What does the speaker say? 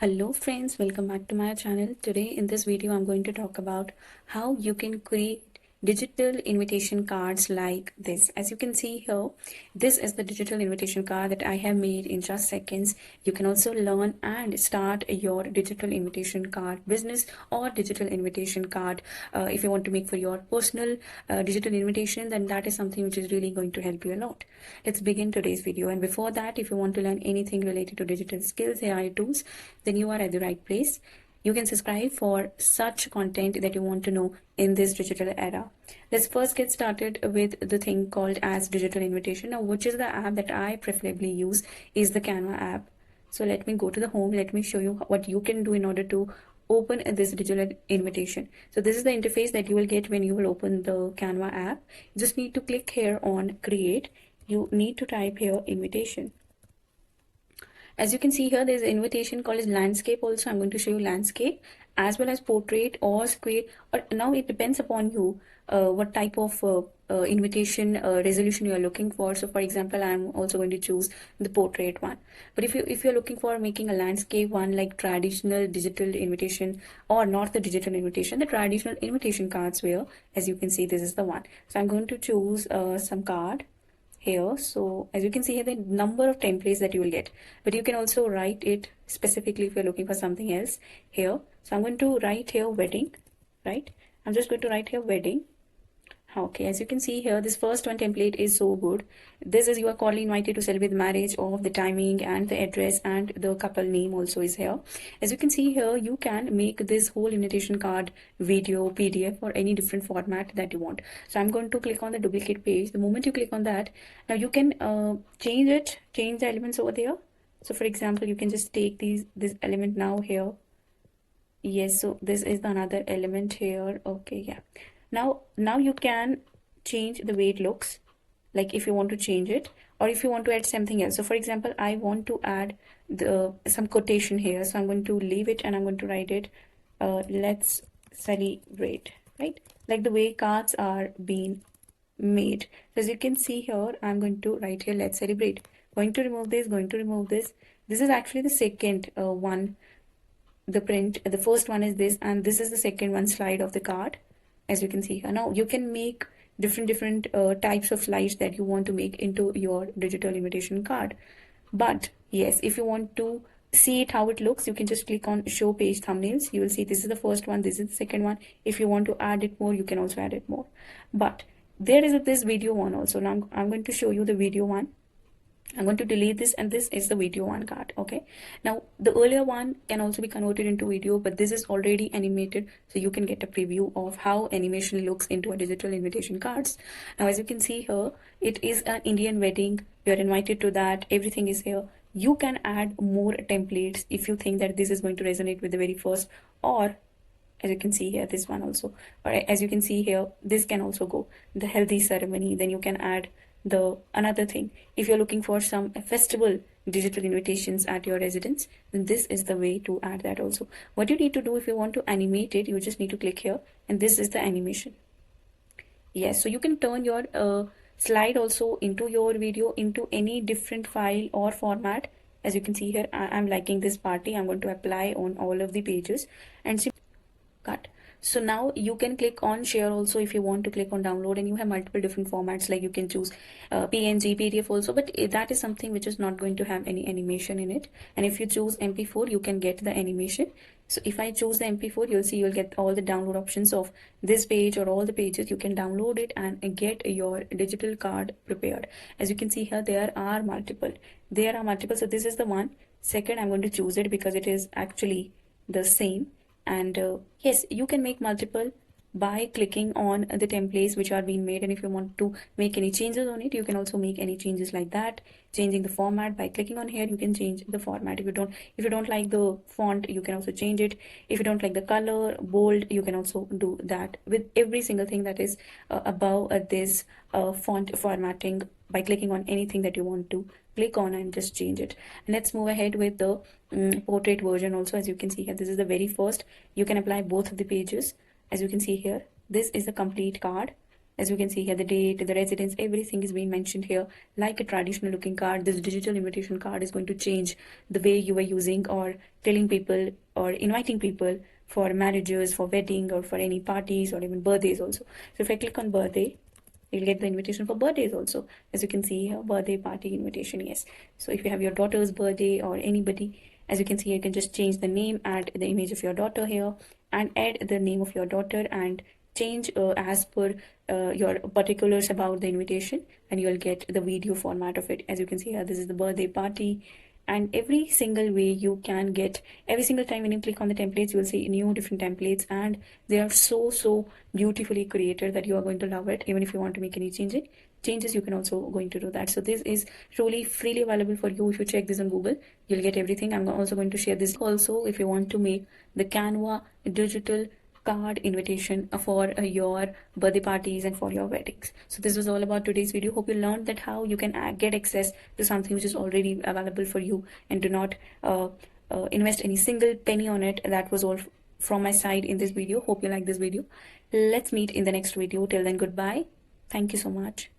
Hello friends, welcome back to my channel. Today in this video I'm going to talk about how you can create digital invitation cards like this. As you can see here, this is the digital invitation card that I have made in just seconds. You can also learn and start your digital invitation card business or digital invitation card if you want to make for your personal digital invitation, then that is something which is really going to help you a lot. Let's begin today's video. And before that, if you want to learn anything related to digital skills, AI tools, then you are at the right place. You can subscribe for such content that you want to know in this digital era. Let's first get started with the thing called as digital invitation. Now, which is the app that I preferably use is the Canva app. So let me go to the home. Let me show you what you can do in order to open this digital invitation. So this is the interface that you will get when you will open the Canva app. You just need to click here on create. You need to type here invitation. As you can see here, there's an invitation called as landscape also. I'm going to show you landscape as well as portrait or square. Or now it depends upon you what type of invitation resolution you are looking for. So for example, I'm also going to choose the portrait one. But if you're looking for making a landscape one like traditional digital invitation or not the digital invitation, the traditional invitation cards where, as you can see, this is the one. So I'm going to choose some card here. So as you can see here, the number of templates that you will get, but you can also write it specifically if you're looking for something else here. So I'm going to write here wedding, right? I'm just going to write here wedding. Okay, as you can see here, this first one template is so good. This is you are cordially invited to celebrate the marriage of the timing and the address and the couple name also is here. As you can see here, you can make this whole invitation card video, PDF or any different format that you want. So I'm going to click on the duplicate page. The moment you click on that, now you can change the elements over there. So for example, you can just take this element now here. Yes, so this is the another element here. Okay, yeah. Now you can change the way it looks, like if you want to change it or if you want to add something else. So for example, I want to add some quotation here. So I'm going to leave it and I'm going to write it, let's celebrate, right? Like the way cards are being made. So as you can see here, I'm going to write here, let's celebrate. Going to remove this, going to remove this. This is actually the second one, the print. The first one is this, and this is the second one slide of the card. As you can see here, now you can make different types of slides that you want to make into your digital invitation card. But yes, if you want to see it how it looks, you can just click on show page thumbnails. You will see this is the first one, this is the second one. If you want to add it more, you can also add it more. But there is this video one also. Now I'm going to show you the video one. I'm going to delete this, and this is the video one card. Okay, now the earlier one can also be converted into video, but this is already animated, so you can get a preview of how animation looks into a digital invitation cards. Now as you can see here, it is an Indian wedding. You're invited to that. Everything is here. You can add more templates if you think that this is going to resonate with the very first, or as you can see here, this one also, or as you can see here, this can also go the healthy ceremony. Then you can add the another thing, if you're looking for some festival digital invitations at your residence, then this is the way to add that also. What you need to do, if you want to animate it, you just need to click here, and this is the animation. Yes, so you can turn your slide also into your video into any different file or format. As you can see here, I'm liking this party. I'm going to apply on all of the pages and cut. So now you can click on share also if you want to click on download, and you have multiple different formats, like you can choose PNG, PDF also, but that is something which is not going to have any animation in it. And if you choose MP4, you can get the animation. So if I choose the MP4, you'll see you'll get all the download options of this page or all the pages. You can download it and get your digital card prepared. As you can see here, there are multiple. So this is the one. Second, I'm going to choose it because it is actually the same. And yes, you can make multiple by clicking on the templates which are being made, and if you want to make any changes on it, you can also make any changes like that. Changing the format by clicking on here, you can change the format. If you don't like the font, you can also change it. If you don't like the color, bold, you can also do that with every single thing that is above this font formatting by clicking on anything that you want to click on and just change it. And let's move ahead with the portrait version also. As you can see here, this is the very first. You can apply both of the pages. As you can see here, this is the complete card. As you can see here, the date, the residence, everything is being mentioned here like a traditional looking card. This digital invitation card is going to change the way you are using or telling people or inviting people for marriages, for wedding, or for any parties or even birthdays also. So if I click on birthday, you'll get the invitation for birthdays also. As you can see here, birthday party invitation, yes. So if you have your daughter's birthday or anybody, as you can see, you can just change the name, add the image of your daughter here, and add the name of your daughter and change as per your particulars about the invitation, and you'll get the video format of it. As you can see here, this is the birthday party, and every single way you can get, every single time when you click on the templates, you will see new different templates, and they are so beautifully created that you are going to love it. Even if you want to make any changes, you can also going to do that. So this is truly freely available for you. If you check this on Google, you'll get everything. I'm also going to share this also if you want to make the Canva digital card invitation for your birthday parties and for your weddings. So this was all about today's video. Hope you learned that how you can get access to something which is already available for you, and do not invest any single penny on it. That was all from my side in this video. Hope you like this video. Let's meet in the next video. Till then, goodbye. Thank you so much.